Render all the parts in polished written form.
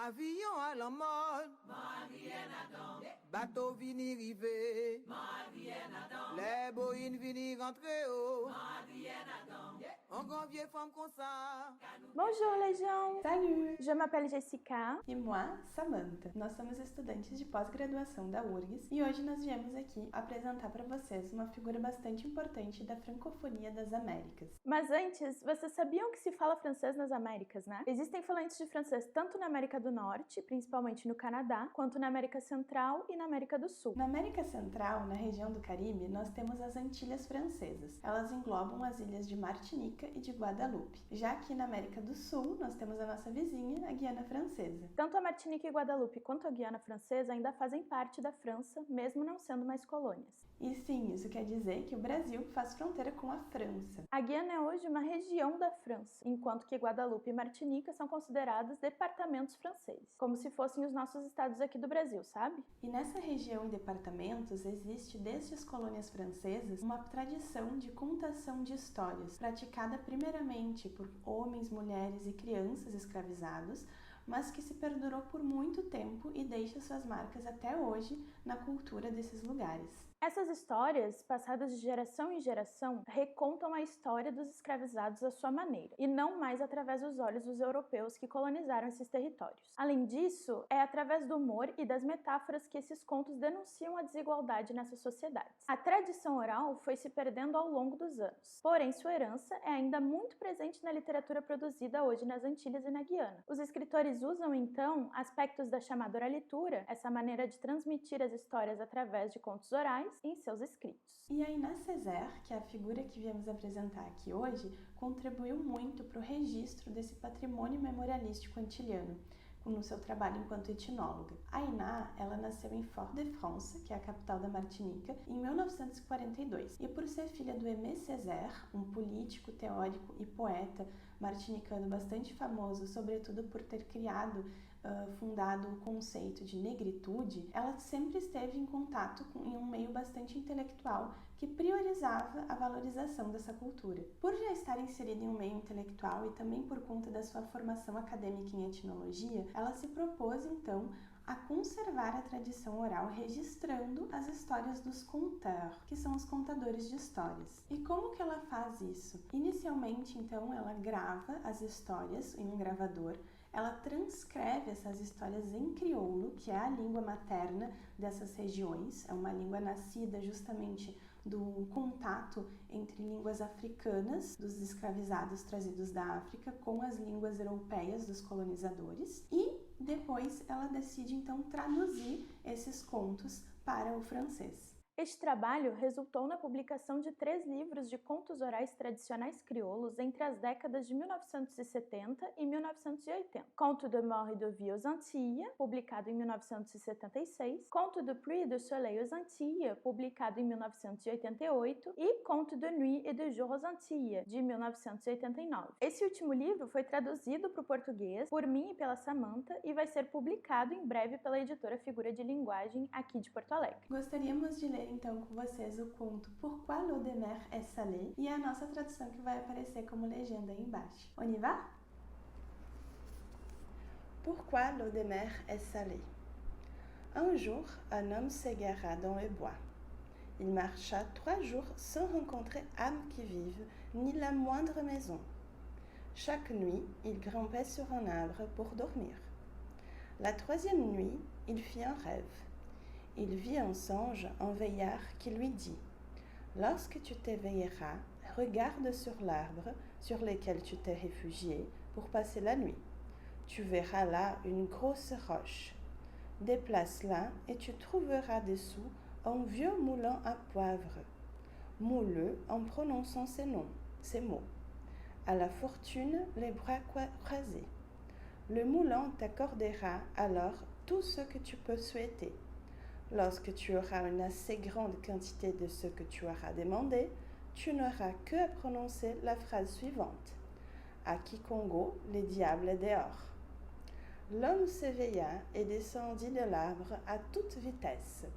Avion à la mode, bateau vini rivé, les boïnes vini rentrer haut, on grand vieux femme comme ça. Bonjour les gens! Salut! Je m'appelle Jessica. E moi, Samantha. Nós somos estudantes de pós-graduação da URGS e hoje nós viemos aqui apresentar para vocês uma figura bastante importante da francofonia das Américas. Mas antes, vocês sabiam que se fala francês nas Américas, né? Existem falantes de francês tanto na América do Norte, principalmente no Canadá, quanto na América Central e na América do Sul. Na América Central, na região do Caribe, nós temos as Antilhas Francesas. Elas englobam as ilhas de Martinica e de Guadalupe. Já aqui na América do Sul, nós temos a nossa vizinha, a Guiana Francesa. Tanto a Martinica e Guadalupe quanto a Guiana Francesa ainda fazem parte da França, mesmo não sendo mais colônias. E sim, isso quer dizer que o Brasil faz fronteira com a França. A Guiana é hoje uma região da França, enquanto que Guadalupe e Martinica são considerados departamentos franceses, como se fossem os nossos estados aqui do Brasil, sabe? E nessa região e departamentos existe desde as colônias francesas uma tradição de contação de histórias, praticada primeiramente por homens, mulheres e crianças escravizados, mas que se perdurou por muito tempo e deixa suas marcas até hoje na cultura desses lugares. Essas histórias, passadas de geração em geração, recontam a história dos escravizados à sua maneira, e não mais através dos olhos dos europeus que colonizaram esses territórios. Além disso, é através do humor e das metáforas que esses contos denunciam a desigualdade nessas sociedades. A tradição oral foi se perdendo ao longo dos anos, porém sua herança é ainda muito presente na literatura produzida hoje nas Antilhas e na Guiana. Os escritores usam, então, aspectos da chamada oralitura, essa maneira de transmitir as histórias através de contos orais, em seus escritos. E a Iná Césaire, que é a figura que viemos apresentar aqui hoje, contribuiu muito para o registro desse patrimônio memorialístico antiliano, no seu trabalho enquanto etnóloga. A Iná, ela nasceu em Fort-de-France, que é a capital da Martinica, em 1942. E por ser filha do Aimé Césaire, um político, teórico e poeta martinicano bastante famoso, sobretudo por ter fundado o conceito de negritude, ela sempre esteve em contato em um meio bastante intelectual que priorizava a valorização dessa cultura. Por já estar inserida em um meio intelectual e também por conta da sua formação acadêmica em etnologia, ela se propôs, então, a conservar a tradição oral registrando as histórias dos conteurs, que são os contadores de histórias. E como que ela faz isso? Inicialmente, então, ela grava as histórias em um gravador, ela transcreve essas histórias em crioulo, que é a língua materna dessas regiões, é uma língua nascida justamente do contato entre línguas africanas dos escravizados trazidos da África com as línguas europeias dos colonizadores, e depois ela decide então traduzir esses contos para o francês. Este trabalho resultou na publicação de 3 livros de contos orais tradicionais crioulos entre as décadas de 1970 e 1980. Conte de mort et de vie aux Antilles, publicado em 1976, Conte de pluie et de soleil aux Antilles, publicado em 1988, e Conte de nuit et de jour aux Antilles, de 1989. Esse último livro foi traduzido para o português por mim e pela Samantha e vai ser publicado em breve pela editora Figura de Linguagem aqui de Porto Alegre. Gostaríamos de ler então com vocês o conto Pourquoi l'eau de mer est salée e a nossa tradução que vai aparecer como legenda aí embaixo. On y va? Pourquoi l'eau de mer est salée? Un jour, un homme s'égara dans le bois. Il marcha 3 jours sans rencontrer âme qui vive, ni la moindre maison. Chaque nuit, il grimpait sur un arbre pour dormir. La 3e nuit, il fit un rêve. Il vit un songe, un veillard, qui lui dit « Lorsque tu t'éveilleras, regarde sur l'arbre sur lequel tu t'es réfugié pour passer la nuit. Tu verras là une grosse roche. Déplace-la et tu trouveras dessous un vieux moulin à poivre. Moule-le en prononçant ces mots. À la fortune, les bras croisés. Le moulin t'accordera alors tout ce que tu peux souhaiter. Lorsque tu auras une assez grande quantité de ce que tu auras demandé, tu n'auras que à prononcer la phrase suivante. À quiconque le diable est dehors. L'homme s'éveilla et descendit de l'arbre à toute vitesse.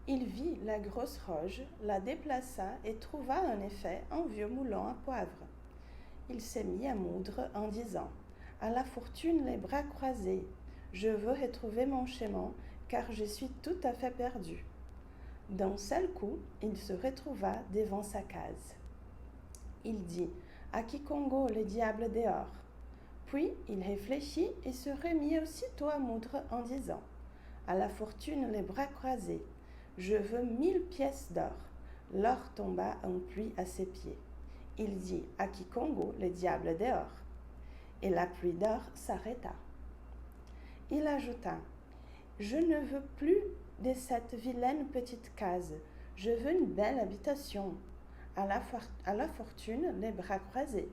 Il vit la grosse roche, la déplaça et trouva en effet un vieux moulin à poivre. Il s'est mis à moudre en disant À la fortune les bras croisés. Je veux retrouver mon chemin, car je suis tout à fait perdu. D'un seul coup, il se retrouva devant sa case. Il dit à Kikongo le diable dehors. Puis il réfléchit et se remit aussitôt à moudre en disant à la fortune les bras croisés. Je veux 1000 pièces d'or. L'or tomba en pluie à ses pieds. Il dit à Kikongo le diable dehors. Et la pluie d'or s'arrêta. Il ajouta je ne veux plus de cette vilaine petite case. Je veux une belle habitation. À la fortune les bras croisés.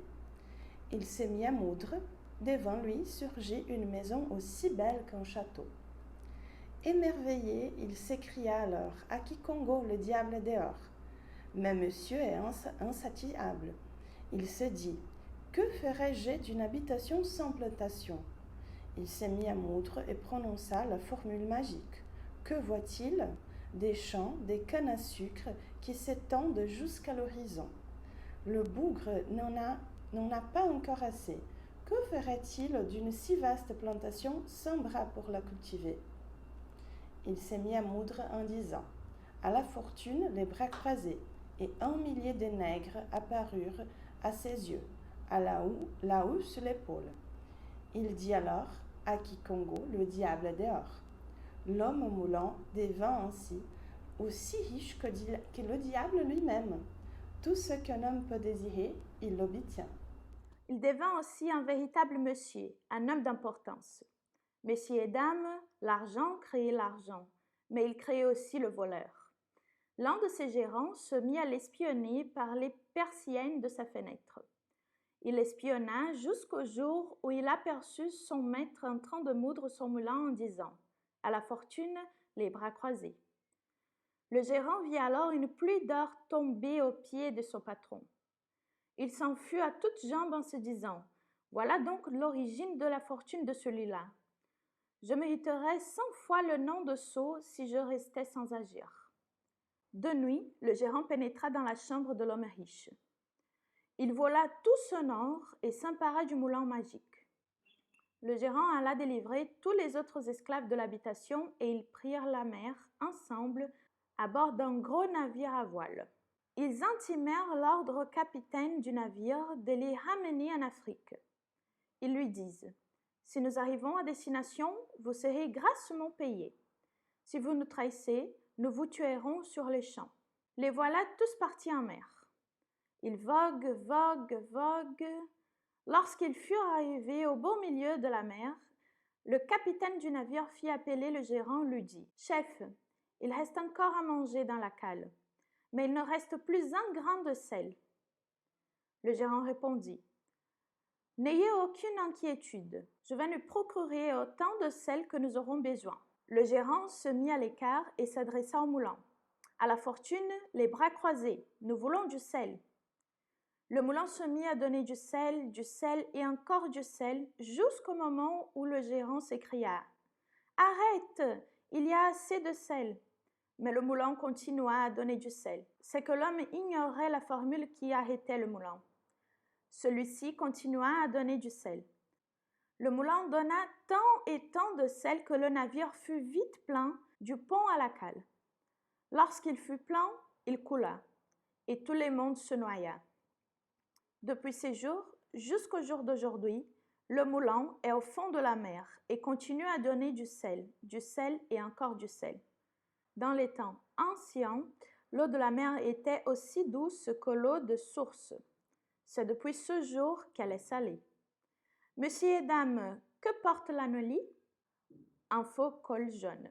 Il s'est mis à moudre. Devant lui surgit une maison aussi belle qu'un château. Émerveillé, il s'écria alors à Kikongo le diable dehors. Mais monsieur est insatiable. Il se dit que ferais-je d'une habitation sans plantation? Il s'est mis à moudre et prononça la formule magique. Que voit-il? Des champs, des cannes à sucre qui s'étendent jusqu'à l'horizon. Le bougre n'en a pas encore assez. Que ferait-il d'une si vaste plantation sans bras pour la cultiver? Il s'est mis à moudre en disant à la fortune les bras croisés, et 1 millier de nègres apparurent à ses yeux, à la houe sur l'épaule. Il dit alors à Kikongo le diable dehors. L'homme moulin devint ainsi aussi riche que le diable lui-même. Tout ce qu'un homme peut désirer, il l'obtient. Il devint aussi un véritable monsieur, un homme d'importance. Messieurs et dames, l'argent créait l'argent, mais il créait aussi le voleur. L'un de ses gérants se mit à l'espionner par les persiennes de sa fenêtre. Il espionna jusqu'au jour où il aperçut son maître en train de moudre son moulin en disant « À la fortune, les bras croisés ». Le gérant vit alors une pluie d'or tomber aux pieds de son patron. Il s'enfuit à toutes jambes en se disant « Voilà donc l'origine de la fortune de celui-là. Je mériterais 100 fois le nom de sot si je restais sans agir. » De nuit, le gérant pénétra dans la chambre de l'homme riche. Il vola tout son or et s'empara du moulin magique. Le gérant alla délivrer tous les autres esclaves de l'habitation et ils prirent la mer ensemble à bord d'un gros navire à voile. Ils intimèrent l'ordre au capitaine du navire de les ramener en Afrique. Ils lui disent « Si nous arrivons à destination, vous serez grassement payés. Si vous nous trahissez, nous vous tuerons sur les champs. » Les voilà tous partis en mer. Ils voguent, voguent, voguent. Lorsqu'ils furent arrivés au beau milieu de la mer, le capitaine du navire fit appeler le gérant, lui dit « Chef, il reste encore à manger dans la cale, mais il ne reste plus un grain de sel. » Le gérant répondit « N'ayez aucune inquiétude, je vais nous procurer autant de sel que nous aurons besoin. » Le gérant se mit à l'écart et s'adressa au moulin. « À la fortune, les bras croisés, nous voulons du sel. » Le moulin se mit à donner du sel et encore du sel jusqu'au moment où le gérant s'écria « Arrête, il y a assez de sel !» Mais le moulin continua à donner du sel. C'est que l'homme ignorait la formule qui arrêtait le moulin. Celui-ci continua à donner du sel. Le moulin donna tant et tant de sel que le navire fut vite plein du pont à la cale. Lorsqu'il fut plein, il coula et tout le monde se noya. Depuis ces jours jusqu'au jour d'aujourd'hui, le moulin est au fond de la mer et continue à donner du sel et encore du sel. Dans les temps anciens, l'eau de la mer était aussi douce que l'eau de source. C'est depuis ce jour qu'elle est salée. Messieurs et dames, que porte l'anolie? Un faux col jaune.